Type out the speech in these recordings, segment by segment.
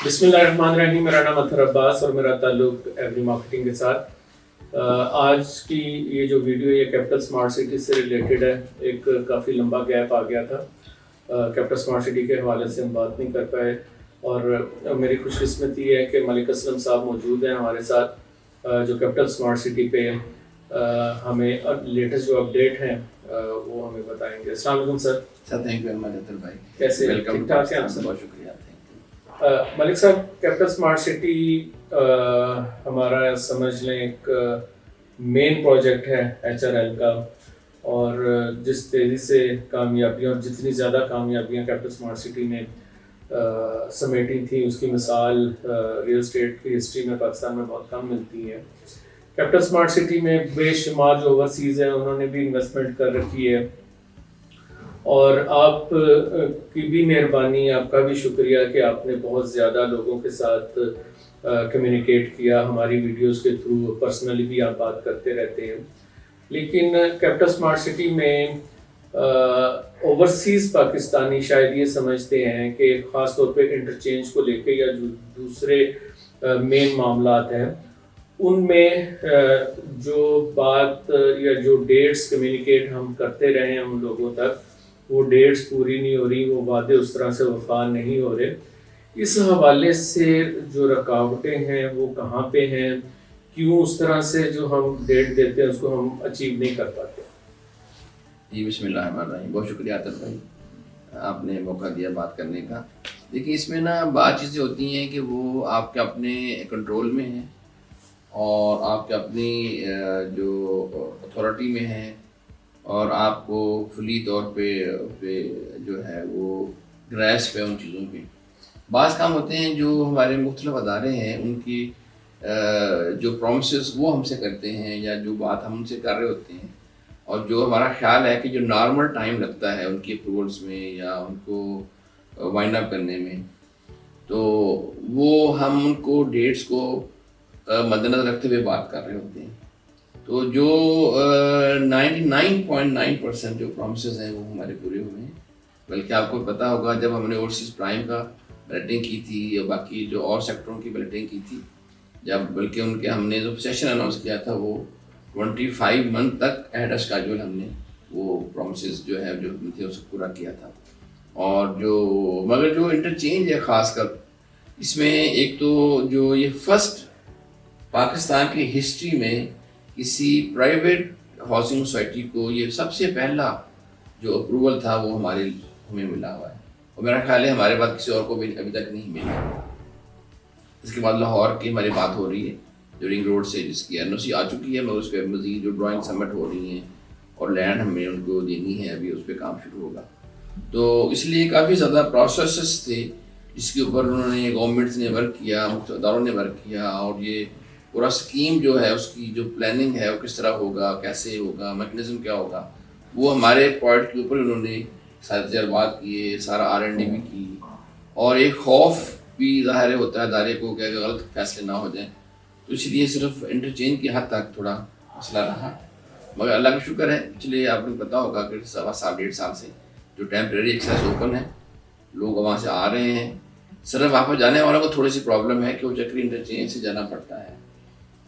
بسم اللہ الرحمن الرحیم. میرا نام اطہر عباس اور میرا تعلق ایوری مارکیٹنگ کے ساتھ. آج کی یہ جو ویڈیو یہ کیپٹل اسمارٹ سٹی سے ریلیٹڈ ہے. ایک کافی لمبا گیپ آ گیا تھا, کیپٹل اسمارٹ سٹی کے حوالے سے ہم بات نہیں کر پائے, اور میری خوش قسمتی ہے کہ ملک اسلم صاحب موجود ہیں ہمارے ساتھ, جو کیپٹل اسمارٹ سٹی پہ ہمیں لیٹسٹ جو اپڈیٹ ہیں وہ ہمیں بتائیں گے. السلام علیکم sir. Sir thank you very much Athar بھائی. کیسے ویلکم. ٹھیک ٹھاک ہیں آپ سر؟ بہت شکریہ. ملک صاحب, کیپٹل اسمارٹ سٹی ہمارا سمجھ لیں ایک مین پروجیکٹ ہے ایچ آر ایل کا, اور جس تیزی سے کامیابیاں اور جتنی زیادہ کامیابیاں کیپٹل اسمارٹ سٹی نے سمیٹی تھیں اس کی مثال ریئل اسٹیٹ کی ہسٹری میں پاکستان میں بہت کم ملتی ہے. کیپٹل اسمارٹ سٹی میں بے شمار جو اوورسیز ہیں انہوں نے بھی انویسٹمنٹ کر رکھی ہے, اور آپ کی بھی مہربانی, آپ کا بھی شکریہ کہ آپ نے بہت زیادہ لوگوں کے ساتھ کمیونیکیٹ کیا. ہماری ویڈیوز کے تھرو پرسنلی بھی آپ بات کرتے رہتے ہیں. لیکن کیپٹل اسمارٹ سٹی میں اوورسیز پاکستانی شاید یہ سمجھتے ہیں کہ خاص طور پہ انٹرچینج کو لے کے یا جو دوسرے مین معاملات ہیں ان میں جو بات یا جو ڈیٹس کمیونیکیٹ ہم کرتے رہے ہیں ان لوگوں تک, وہ ڈیٹس پوری نہیں ہو رہی, وہ وعدے اس طرح سے وفا نہیں ہو رہے. اس حوالے سے جو رکاوٹیں ہیں وہ کہاں پہ ہیں, کیوں اس طرح سے جو ہم ڈیٹ دیتے ہیں اس کو ہم اچیو نہیں کر پاتے؟ جی بسم اللہ الرحمن الرحیم. بہت شکریہ اطہر بھائی, آپ نے موقع دیا بات کرنے کا. دیکھیے اس میں نا بعض چیزیں ہوتی ہیں کہ وہ آپ کے اپنے کنٹرول میں ہیں اور آپ کے اپنی جو اتھارٹی میں ہیں, اور آپ کو فلی طور پہ جو ہے وہ گریس پہ ان چیزوں پہ. بعض کام ہوتے ہیں جو ہمارے مختلف ادارے ہیں ان کی جو پرومسز وہ ہم سے کرتے ہیں یا جو بات ہم ان سے کر رہے ہوتے ہیں, اور جو ہمارا خیال ہے کہ جو نارمل ٹائم لگتا ہے ان کی اپروولس میں یا ان کو وائنڈ اپ کرنے میں, تو وہ ہم ان کو ڈیٹس کو مد نظر رکھتے ہوئے بات کر رہے ہوتے ہیں. تو جو 99.9% جو پرومسز ہیں وہ ہمارے پورے ہوئے ہیں. بلکہ آپ کو پتہ ہوگا جب ہم نے اوورسیز پرائم کا بلیٹنگ کی تھی یا باقی جو اور سیکٹروں کی بلیٹنگ کی تھی, جب بلکہ ان کے ہم نے جو سیشن اناؤنس کیا تھا وہ 25 منتھ تک ایڈ اسکیجول ہم نے وہ پرومسز جو ہے جو تھے اس کو پورا کیا تھا. اور جو مگر جو انٹرچینج ہے خاص کر اس میں ایک تو جو یہ فرسٹ پاکستان کی ہسٹری میں کسی پرائیویٹ ہاؤسنگ سوسائٹی کو یہ سب سے پہلا جو اپروول تھا وہ ہمیں ملا ہوا ہے, اور میرا خیال ہے ہمارے بعد کسی اور کو بھی ابھی تک نہیں ملا. اس کے بعد لاہور کی ہماری بات ہو رہی ہے جو رنگ روڈ سے, جس کی این او سی آ چکی ہے, مگر اس پہ مزید جو ڈرائنگ سبمٹ ہو رہی ہیں اور لینڈ ہمیں ان کو دینی ہے, ابھی اس پہ کام شروع ہوگا. تو اس لیے کافی زیادہ پروسیسز تھے جس کے اوپر انہوں نے گورنمنٹ نے ورک کیا, مختلف اداروں نے ورک کیا, اور یہ پورا اسکیم جو ہے اس کی جو پلاننگ ہے وہ کس طرح ہوگا, کیسے ہوگا, میکنزم کیا ہوگا, وہ ہمارے پوائنٹ کے اوپر انہوں نے سارے تجربات کیے, سارا R&D بھی کی. اور ایک خوف بھی ظاہر ہوتا ہے ادارے کو کہ اگر غلط فیصلے نہ ہو جائیں, تو اس لیے صرف انٹرچینج کی حد تک تھوڑا مسئلہ رہا. مگر اللہ کا شکر ہے پچھلے آپ کو پتہ ہوگا کہ 1.5 سال سے جو ٹیمپریری ایکسیس اوپن ہے, لوگ وہاں سے آ رہے ہیں. صرف وہاں پر جانے والوں کو تھوڑی سی پرابلم ہے کہ وہ چکری انٹرچینج سے جانا پڑتا ہے.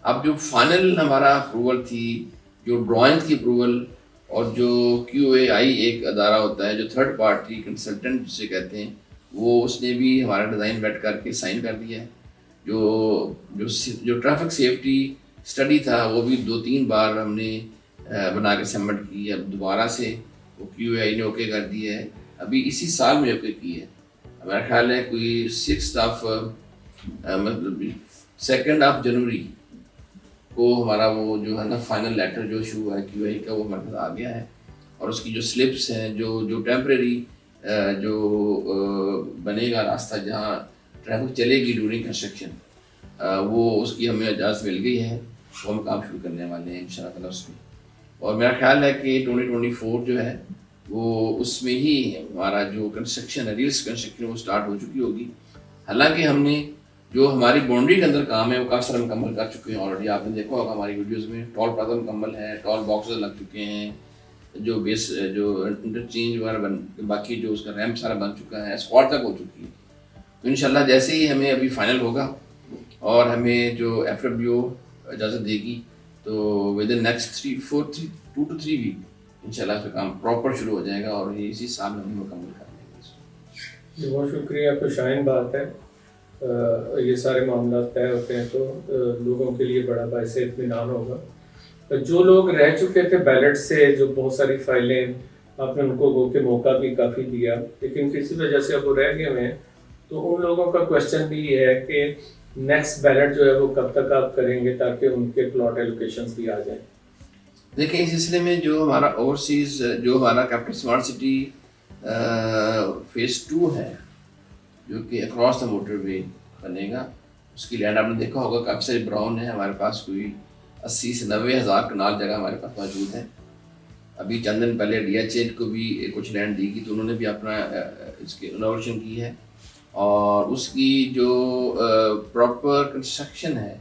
اب جو فائنل ہمارا اپروول تھی, جو ڈرائنگ کی اپروول, اور جو QAI ایک ادارہ ہوتا ہے جو تھرڈ پارٹی کنسلٹنٹ جسے کہتے ہیں, وہ اس نے بھی ہمارا ڈیزائن بیٹھ کر کے سائن کر دیا ہے. جو ٹریفک سیفٹی اسٹڈی تھا وہ بھی 2-3 بار ہم نے بنا کے سبمٹ کی. اب دوبارہ سے وہ QAI نے اوکے کر دیا ہے, ابھی اسی سال میں اوکے کی ہے. ہمارا خیال ہے کوئی 2 جنوری کو ہمارا وہ جو ہے نا فائنل لیٹر جو ایشو ہوا ہے QAI کا وہ ہمارے پاس آ گیا ہے. اور اس کی جو سلپس ہیں جو ٹیمپریری جو بنے گا راستہ جہاں ٹریفک چلے گی ڈیورنگ کنسٹرکشن, وہ اس کی ہمیں اجازت مل گئی ہے, وہ ہم کام شروع کرنے والے ہیں انشاءاللہ تعالیٰ اس میں. اور میرا خیال ہے کہ 2024 جو ہے وہ اس میں ہی ہمارا جو کنسٹرکشن ہے, ریلس کنسٹرکشن وہ سٹارٹ ہو چکی ہوگی. حالانکہ ہم نے جو ہماری باؤنڈری کے اندر کام ہے وہ کافی سارا مکمل کر چکے ہیں آلریڈی. آپ نے دیکھا ہوگا ہماری ویڈیوز میں ٹول پلازا مکمل ہے, ٹول باکسز لگ چکے ہیں, جو بیس جو انٹرچینج وغیرہ باقی جو اس کا ریمپ سارا بن چکا ہے, اسپاٹ تک ہو چکی ہے. تو انشاءاللہ جیسے ہی ہمیں ابھی فائنل ہوگا اور ہمیں جو FWO اجازت دے گی تو within next 2 to 3 week انشاءاللہ اس کا کام پراپر شروع ہو جائے گا اور یہ اسی سال میں ہم مکمل کر لیں گے. بہت شکریہ، آپ کو شائن بات ہے. یہ سارے معاملات طے ہوتے ہیں تو لوگوں کے لیے بڑا باعث اطمینان ہوگا. جو لوگ رہ چکے تھے بیلٹ سے، جو بہت ساری فائلیں آپ نے ان کو گو کے موقع بھی کافی دیا، لیکن کسی وجہ سے اب وہ رہ گئے ہوئے ہیں، تو ان لوگوں کا کوشچن بھی یہ ہے کہ نیکسٹ بیلٹ جو ہے وہ کب تک آپ کریں گے تاکہ ان کے پلاٹ ایلوکیشنز بھی آ جائیں. دیکھیں اس سلسلے میں جو ہمارا اوورسیز جو ہمارا کیپٹل اسمارٹ سٹی فیز 2 ہے جو کہ اکراس دا موٹر وے بنے گا، اس کی لینڈ آپ نے دیکھا ہوگا کافی ساری براؤن ہے. ہمارے پاس کوئی 80 سے 90 ہزار کنال جگہ ہمارے پاس موجود ہے. ابھی چند دن پہلے DHA کو بھی کچھ لینڈ دی گئی تو انہوں نے بھی اپنا اس کی انوویشن کی ہے اور اس کی جو پراپر کنسٹرکشن ہے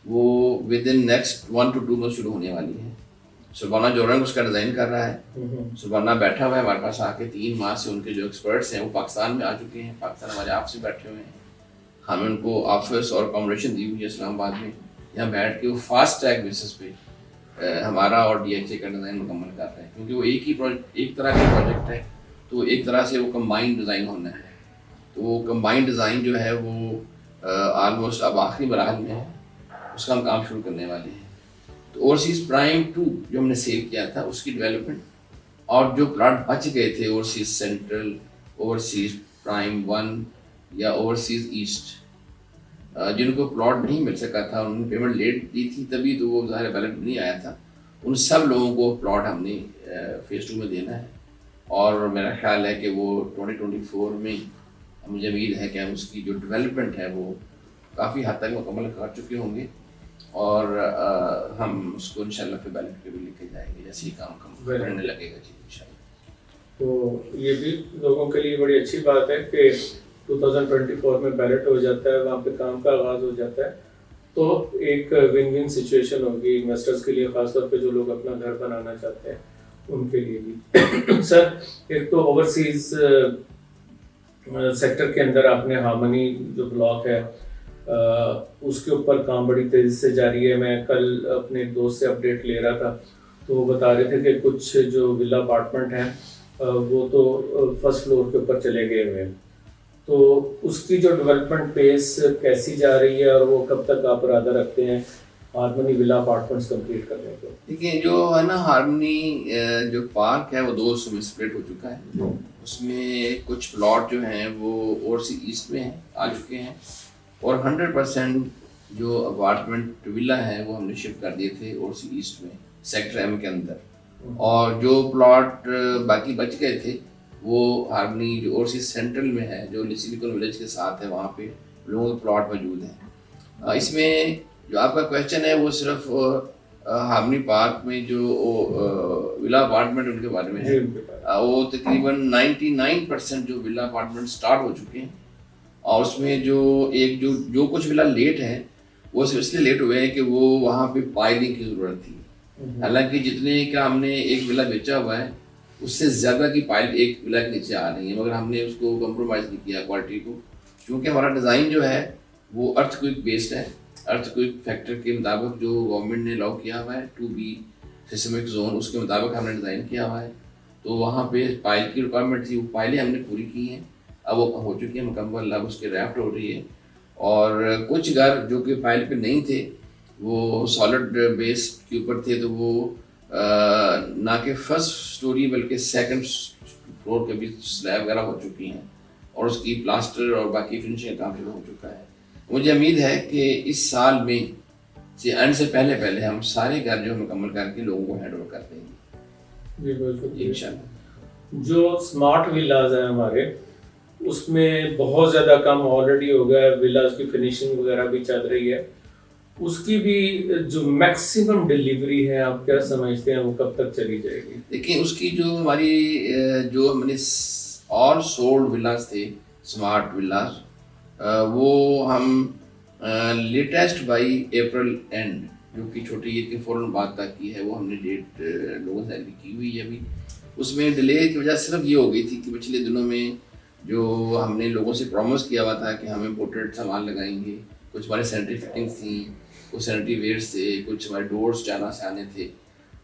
وہ within next 1 to 2 months شروع ہونے والی ہے. سلبانہ جورنگ اس کا ڈیزائن کر رہا ہے. سلبانہ بیٹھا ہوا ہے ہمارے پاس آ کے 3 ماہ سے. ان کے جو ایکسپرٹس ہیں وہ پاکستان میں آ چکے ہیں، پاکستان ہمارے آفس میں بیٹھے ہوئے ہیں. ہم ان کو آفس اور اکاموڈیشن دی ہوئی ہے اسلام آباد میں. یہاں بیٹھ کے وہ فاسٹ ٹریک بیسس پہ ہمارا اور DHA کا ڈیزائن مکمل کر رہے ہیں کیونکہ وہ ایک طرح کا پروجیکٹ ہے تو ایک طرح سے وہ کمبائنڈ ڈیزائن ہونا ہے. تو وہ کمبائنڈ ڈیزائن جو ہے وہ آلموسٹ اب آخری مراحل میں ہے، اس کا ہم کام شروع کرنے والے ہیں. تو اوورسیز پرائم 2 جو ہم نے سیل کیا تھا اس کی ڈیولپمنٹ اور جو پلاٹ بچ گئے تھے اوورسیز سینٹرل، اوورسیز پرائم 1 یا اوورسیز ایسٹ، جن کو پلاٹ نہیں مل سکا تھا، انہوں نے پیمنٹ لیٹ دی تھی تبھی تو وہ ظاہر بیلٹ نہیں آیا تھا، ان سب لوگوں کو پلاٹ ہم نے فیز 2 میں دینا ہے. اور میرا خیال ہے کہ وہ 2024 میں مجھے امید ہے کہ ہم اس کی جو ڈیولپمنٹ ہے وہ کافی حد تک مکمل کر چکے ہوں گے اور ہم اس کو انشاءاللہ پہ بیلٹ پہ بھی لے کے جائیں گے جیسے ہی کام کرنے لگے گا. جی انشاءاللہ. تو یہ بھی لوگوں کے لیے بڑی اچھی بات ہے کہ 2024 میں بیلٹ ہو جاتا ہے، وہاں پہ کام کا آغاز ہو جاتا ہے تو ایک ون ون سچویشن ہوگی انویسٹرز کے لیے، خاص طور پہ جو لوگ اپنا گھر بنانا چاہتے ہیں ان کے لیے بھی. سر ایک تو اوورسیز سیکٹر کے اندر آپ نے ہارمنی جو بلاک ہے اس کے اوپر کام بڑی تیزی سے جاری ہے. میں کل اپنے ایک دوست سے اپڈیٹ لے رہا تھا تو وہ بتا رہے تھے کہ کچھ جو ولا اپارٹمنٹ ہیں وہ تو فرسٹ فلور کے اوپر چلے گئے ہوئے ہیں. تو اس کی جو ڈیولپمنٹ پیس کیسی جا رہی ہے اور وہ کب تک آپ ارادہ رکھتے ہیں ہارمنی ولا اپارٹمنٹس کمپلیٹ کرنے کو؟ دیکھیے جو ہے نا ہارمنی جو پارک ہے وہ 2 حصوں میں سپریٹ ہو چکا ہے. اس میں کچھ پلاٹ جو ہیں وہ اوورسیز ایسٹ میں ہیں آ چکے ہیں اور 100% جو اپارٹمنٹ ولا ہے وہ ہم نے شفٹ کر دیے تھے اوورسیز ایسٹ میں سیکٹر M کے اندر. اور جو پلاٹ باقی بچ گئے تھے وہ ہارمنی جو اوورسیز سینٹرل میں ہے جو سلیکن ولیج کے ساتھ ہے وہاں پہ لوگوں کے پلاٹ موجود ہیں. اس میں جو آپ کا کویشچن ہے وہ صرف ہارمنی پارک میں جو ولا اپارٹمنٹ ان کے بارے میں ہے. وہ تقریباً 99% جو ولا اپارٹمنٹ سٹارٹ ہو چکے ہیں اور اس میں جو کچھ ولا لیٹ ہے وہ صرف اس لیے لیٹ ہوئے ہیں کہ وہ وہاں پہ پائلنگ کی ضرورت تھی. حالانکہ جتنے کا ہم نے ایک ولا بیچا ہوا ہے اس سے زیادہ کی پائل ایک ولا کے نیچے آ رہی ہے، مگر ہم نے اس کو کمپرومائز نہیں کیا کوالٹی کو، کیونکہ ہمارا ڈیزائن جو ہے وہ ارتھ کوئک بیسڈ ہے. ارتھ کوئک فیکٹر کے مطابق جو گورنمنٹ نے لاء کیا ہوا ہے 2B سیسمک زون، اس کے مطابق ہم نے ڈیزائن کیا ہوا ہے. تو وہاں پہ پائل کی ریکوائرمنٹ تھی، وہ پائلیں ہم نے پوری کی ہیں، اب وہ ہو چکی ہیں مکمل، اب اس کے ریفٹ ہو رہی ہے. اور کچھ گھر جو کہ پائل پہ نہیں تھے وہ سالڈ بیس کے اوپر تھے تو وہ نہ کہ فرسٹ سٹوری بلکہ سیکنڈ فلور کے بھی سلیب وغیرہ ہو چکی ہیں اور اس کی پلاسٹر اور باقی فنشنگ کام شروع ہو چکا ہے. مجھے امید ہے کہ اس سال میں اینڈ سے پہلے ہم سارے گھر جو مکمل کر کے لوگوں کو ہینڈ اوور کر دیں گے. جی بالکل انشاءاللہ. جو اسمارٹ ولاز ہیں ہمارے اس میں بہت زیادہ کام آلریڈی ہو گیا ہے، ولاز کی فنیشنگ وغیرہ بھی چل رہی ہے، اس کی بھی جو میکسیمم ڈیلیوری ہے آپ کیا سمجھتے ہیں وہ کب تک چلی جائے گی؟ دیکھیں اس کی جو ہماری جو ہم نے آل سولڈ ولاز تھے اسمارٹ ولاز وہ ہم لیٹسٹ بائی اپریل اینڈ جو کہ چھوٹی عید کے فوراً بعد تک کی ہے وہ ہم نے ڈیٹ لوگوں سے ایگری کی ہوئی ہے. ابھی اس میں ڈیلے کی وجہ صرف یہ ہو گئی تھی کہ پچھلے دنوں میں جو ہم نے لوگوں سے پرومس کیا ہوا تھا کہ ہم امپورٹڈ سامان لگائیں گے. کچھ ہمارے سینیٹری فٹنگس تھیں, کچھ سینیٹری ویئرس تھے, کچھ ہمارے ڈورس چائنا سے آنے تھے,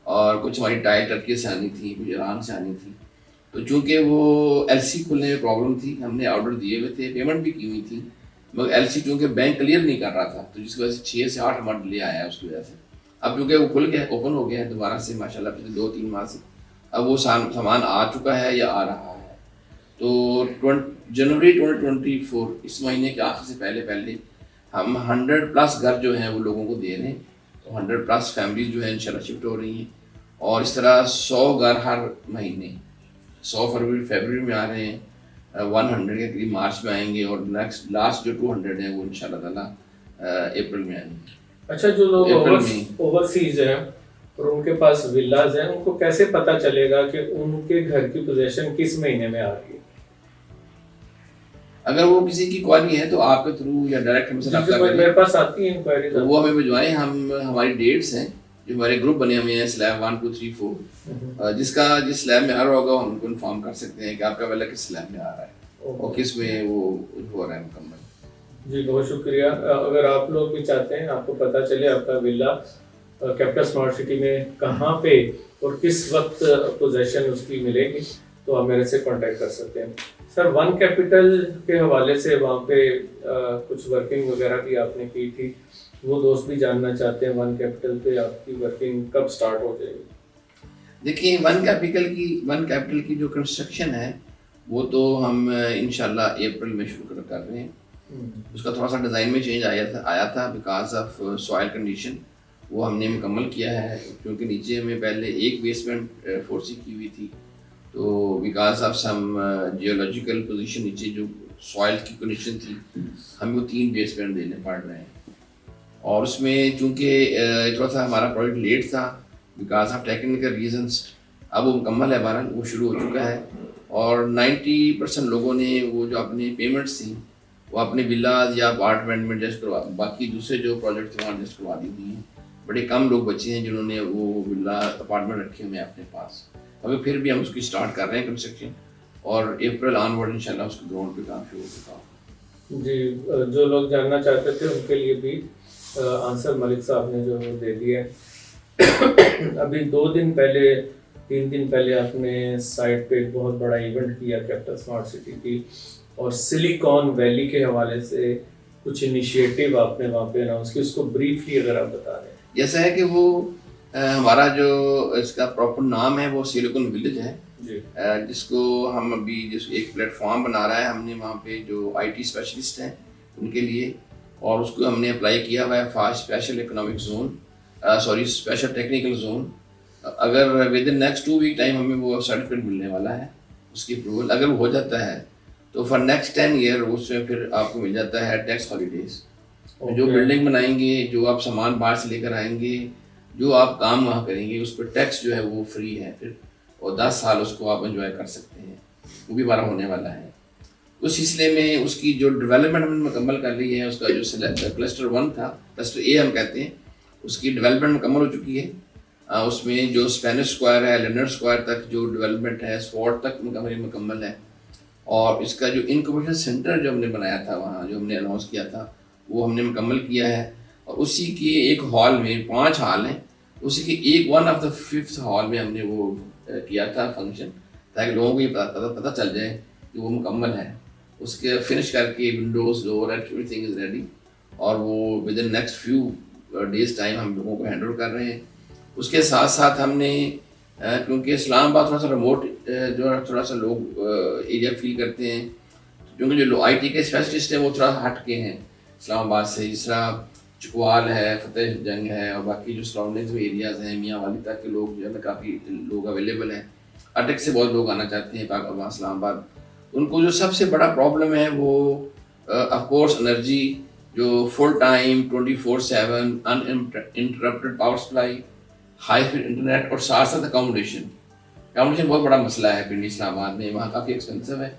اور کچھ ہماری ٹائل ٹرکی سے آنی تھی, کچھ ایران سے آنی تھی. تو چونکہ وہ ایل سی کھلنے میں پرابلم تھی, ہم نے آرڈر دیے ہوئے تھے, پیمنٹ بھی کی ہوئی تھی, مگر ایل سی چونکہ بینک کلیئر نہیں کر رہا تھا, تو جس کی وجہ سے 6 سے 8 منتھ ڈیلے آیا ہے. اس کی وجہ سے اب چونکہ وہ کھل گیا, اوپن ہو گیا ہے دوبارہ سے ماشاء اللہ پچھلے 2-3 ماہ سے, اب وہ سامان آ چکا ہے یا آ رہا ہے. تو جنوری 2024 اس مہینے کے آخر سے پہلے ہم 100+ گھر جو ہیں وہ لوگوں کو دے رہے ہیں. تو 100+ فیملیز جو ہیں انشاءاللہ شفٹ ہو رہی ہیں, اور اس طرح 100 گھر ہر مہینے, 100 فروری میں آ رہے ہیں, 100 کے قریب مارچ میں آئیں گے, اور لاسٹ جو 200 ہیں وہ انشاءاللہ تعالیٰ اپریل میں آئیں گے. اچھا, جو لوگ اوورسیز ہیں اور ان کے پاس ولاز ہیں, ان کو کیسے پتہ چلے گا کہ ان کے گھر کی پوزیشن کس مہینے میں آ رہی ہے؟ اگر وہ کسی کی کوائری ہے تو آپ کے تھرو یا ڈائریکٹ ہم سے رابطہ کریں, میرے پاس آتی ہے انکوائری, تو وہ ہمیں بھجوائیں. ہماری ڈیٹس ہیں جو ہمارے گروپ بنے ہوئے ہیں سلیب 1 2 3 4, جس سلیب میں آ رہا ہوگا ہم ان کو انفارم کر سکتے ہیں کہ آپ کا ویلا کس سلیب میں آ رہا ہے اور کس میں وہ ہو رہا ہے مکمل. جی بہت شکریہ. اگر آپ لوگ بھی چاہتے ہیں آپ کو پتہ چلے آپ کا ولا کیپٹل اسمارٹ سٹی میں کہاں پہ اور کس وقت پوزیشن اس کی ملے گی, تو آپ میرے سے کانٹیکٹ کر سکتے ہیں. سر, ون کیپٹل کے حوالے سے وہاں پہ کچھ ورکنگ وغیرہ بھی آپ نے کی تھی, وہ دوست بھی جاننا چاہتے ہیں ون کیپٹل پہ آپ کی ورکنگ کب سٹارٹ ہو جائے گی؟ دیکھیے, ون کیپٹل کی جو کنسٹرکشن ہے وہ تو ہم انشاءاللہ اپریل میں شروع کر رہے ہیں. اس کا تھوڑا سا ڈیزائن میں چینج آیا تھا بیکاز آف سوائل کنڈیشن, وہ ہم نے مکمل کیا ہے. کیونکہ نیچے میں پہلے ایک بیسمنٹ فورسی کی ہوئی تھی, تو because of some geological position نیچے جو سوائل کی کنڈیشن تھی, ہمیں وہ 3 بیسمنٹ دینے پڑ رہے ہیں. اور اس میں چونکہ تھوڑا سا ہمارا پروجیکٹ لیٹ تھا بیکاز آف ٹیکنیکل ریزنس, اب وہ مکمل ہے, بہرحال وہ شروع ہو چکا ہے. اور 90% لوگوں نے وہ جو اپنے پیمنٹس تھیں وہ اپنے ولاز یا اپارٹمنٹ میں ایڈجسٹ کروا, باقی دوسرے جو پروجیکٹ تھے وہاں ایڈجسٹ کروا دی ہوئی ہیں. بڑے کم لوگ بچے ہیں جنہوں نے وہ ولا اپارٹمنٹ رکھے ہوئے ہیں اپنے پاس. ابھی پھر بھی ہم اس کی اسٹارٹ کر رہے ہیں کنسٹرکشن, اور اپریل آن ورڈ انشاءاللہ اس کے گراؤنڈ پہ کام شروع ہو چکا ہو. جی, جو لوگ جاننا چاہتے تھے ان کے لیے بھی آنسر ملک صاحب نے جو دے دیا ہے. ابھی 3 دن پہلے آپ نے سائٹ پہ ایک بہت بڑا ایونٹ کیا کیپٹل اسمارٹ سٹی کی, اور سلیکان ویلی کے حوالے سے کچھ انیشیٹو آپ نے وہاں پہ اناؤنس کی, اس کو بریفلی اگر آپ بتا دیں. جیسا ہے کہ وہ ہمارا جو اس کا پراپر نام ہے وہ سلیکان ولیج ہے, جس کو ہم ابھی ایک پلیٹ فارم بنا رہا ہے ہم نے وہاں پہ جو آئی ٹی اسپیشلسٹ ہیں ان کے لیے, اور اس کو ہم نے اپلائی کیا ہوا ہے for special economic zone, special technical zone. اگر within next 2 week time ہمیں وہ سرٹیفکیٹ ملنے والا ہے اس کی اپروول. اگر وہ ہو جاتا ہے تو فار نیکسٹ 10 ایئر اس میں پھر آپ کو مل جاتا ہے ٹیکس ہالیڈیز. جو بلڈنگ بنائیں گے, جو آپ سامان باہر سے لے کر آئیں گے, جو آپ کام وہاں کریں گے, اس پہ ٹیکس جو ہے وہ فری ہے پھر, اور 10 سال اس کو آپ انجوائے کر سکتے ہیں. وہ بھی 12 ہونے والا ہے. اس سلسلے میں اس کی جو ڈیولپمنٹ ہم نے مکمل کر لی ہے, اس کا جو کلسٹر 1 تھا, کلسٹر اے ہم کہتے ہیں, اس کی ڈیولپمنٹ مکمل ہو چکی ہے. اس میں جو اسپینش اسکوائر ہے, لینڈر اسکوائر تک جو ڈیولپمنٹ ہے, اسپورٹ تک مکمل ہے. اور اس کا جو انکوبیشن سینٹر جو ہم نے بنایا تھا وہاں, جو ہم نے اناؤنس کیا تھا, وہ ہم نے مکمل کیا ہے. اور اسی کے ایک ہال میں 5 ہال ہیں, اسی کے ایک 1 آف دا 5th ہال میں ہم نے وہ کیا تھا فنکشن, تاکہ لوگوں کو یہ پتہ چل جائے کہ وہ مکمل ہے. اس کے فنش کر کے windows, door, everything is ready, اور وہ within next few days time ہم لوگوں کو ہینڈ اوور کر رہے ہیں. اس کے ساتھ ساتھ ہم نے, کیونکہ اسلام آباد تھوڑا سا ریموٹ جو تھوڑا سا لوگ ایریا فیل کرتے ہیں, کیونکہ جو آئی ٹی کے اسپیشلسٹ ہیں وہ تھوڑا ہٹ کے ہیں اسلام آباد سے, جس طرح چکوال ہے, فتح جنگ ہے, اور باقی جو سراؤنڈنگز میں ایریاز ہیں, میاں والی تک کے لوگ جو ہے کافی لوگ اویلیبل ہیں. اٹک سے بہت لوگ آنا چاہتے ہیں وہاں اسلام آباد. ان کو جو سب سے بڑا پرابلم ہے وہ آف کورس انرجی, جو full time 24/7 interrupted power supply, high speed internet, اور ساتھ ساتھ اکاموڈیشن بہت بڑا مسئلہ ہے پنڈی اسلام آباد میں. وہاں کافی ایکسپینسو ہے,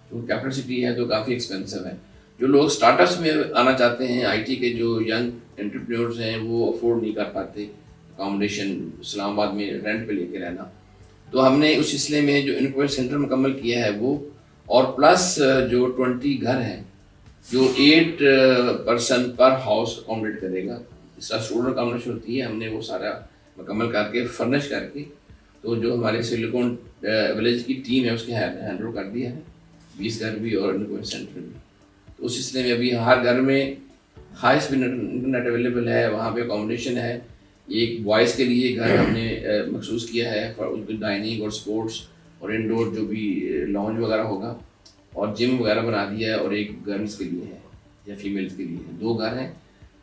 کیونکہ کیپٹل سٹی ہے تو کافی ایکسپینسو ہے. جو لوگ اسٹارٹ اپس میں آنا چاہتے ہیں, آئی ٹی کے جو ینگ انٹرپرینورز ہیں, وہ افورڈ نہیں کر پاتے اکاموڈیشن اسلام آباد میں رینٹ پہ لے کے رہنا. تو ہم نے اس سلسلے میں جو انکویری سینٹر مکمل کیا ہے وہ, اور پلس جو 20 گھر ہیں جو 8 پرسن پر ہاؤس اکوموڈیٹ کرے گا. اس کا اسٹوڈنٹ اکاموڈیشن ہوتی ہے، ہم نے وہ سارا مکمل کر کے فرنش کر کے تو جو ہمارے سلیکون ولیج کی ٹیم ہے اس کے ہینڈ اوور کر دیا ہے. 20 گھر بھی اور انکوائری سینٹر بھی. تو اس سلسلے میں ابھی ہر گھر میں ہائی اسپیڈ انٹرنیٹ اویلیبل ہے، وہاں پہ اکاموڈیشن ہے. ایک بوائز کے لیے گھر ہم نے مخصوص کیا ہے فار اس کی ڈائننگ اور اسپورٹس اور انڈور جو بھی لانج وغیرہ ہوگا، اور جم وغیرہ بنا دیا ہے. اور ایک گرلس کے لیے ہے یا فیمیلس کے لیے ہے. 2 گھر ہیں،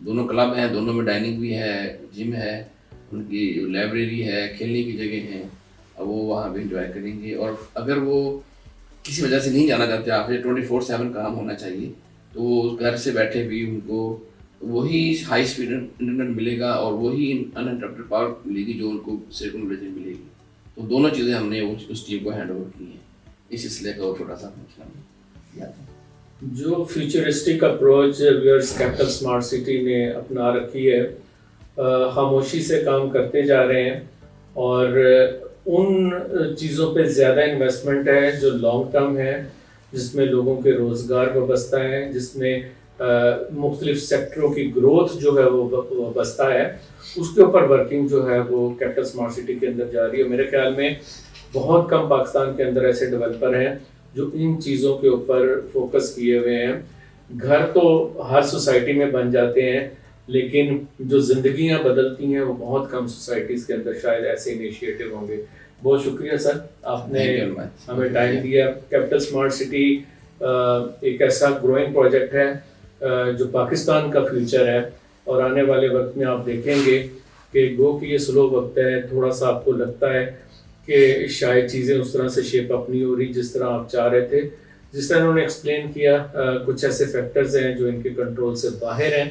دونوں کلب ہیں، دونوں میں ڈائننگ بھی ہے، جم ہے، ان کی لائبریری ہے، کھیلنے کی جگہ ہیں. اب وہ وہاں پہ انجوائے کریں گے. اور اگر وہ کسی وجہ سے نہیں جانا چاہتے، آپ سے 24/7 کام ہونا چاہیے، تو وہ گھر سے بیٹھے بھی ان کو وہی ہائی اسپیڈ انٹرنیٹ ملے گا اور وہی انٹرپٹیڈ پاور ملے گی جو ان کو سلیکون ولیج میں ملے گی. تو دونوں چیزیں ہم نے اس ٹیم کو ہینڈ اوور کی ہیں. اس سلسلے کا اور چھوٹا سا فنکشن جو futuristic approach where's capital smart city نے اپنا رکھی ہے، خاموشی سے کام کرتے جا رہے ہیں اور ان چیزوں پہ زیادہ انویسٹمنٹ ہے جو لانگ ٹرم ہے، جس میں لوگوں کے روزگار وابستہ ہیں، جس میں مختلف سیکٹروں کی گروتھ جو ہے وہ وابستہ ہے. اس کے اوپر ورکنگ جو ہے وہ کیپٹل اسمارٹ سٹی کے اندر جاری ہے. میرے خیال میں بہت کم پاکستان کے اندر ایسے ڈیولپر ہیں جو ان چیزوں کے اوپر فوکس کیے ہوئے ہیں. گھر تو ہر سوسائٹی میں بن جاتے ہیں، لیکن جو زندگیاں بدلتی ہیں وہ بہت کم سوسائٹیز کے اندر شاید ایسے انیشیٹو ہوں گے. بہت شکریہ سر، آپ نے ہمیں ٹائم دیا. کیپٹل اسمارٹ سٹی ایک ایسا گروئنگ پروجیکٹ ہے جو پاکستان کا فیوچر ہے، اور آنے والے وقت میں آپ دیکھیں گے کہ گو کہ یہ سلو وقت ہے، تھوڑا سا آپ کو لگتا ہے کہ شاید چیزیں اس طرح سے شیپ اپ نہیں ہو رہی جس طرح آپ چاہ رہے تھے. جس طرح انہوں نے ایکسپلین کیا، کچھ ایسے فیکٹرز ہیں جو ان کے کنٹرول سے باہر ہیں،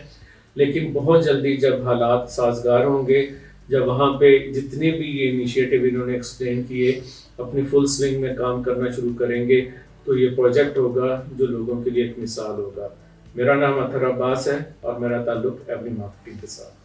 لیکن بہت جلدی جب حالات سازگار ہوں گے، جب وہاں پہ جتنے بھی یہ انیشیٹو انہوں نے ایکسپلین کیے اپنی فل سوئنگ میں کام کرنا شروع کریں گے، تو یہ پروجیکٹ ہوگا جو لوگوں کے لیے ایک مثال ہوگا. میرا نام اطہر عباس ہے اور میرا تعلق ایوری مارکیٹنگ کے ساتھ.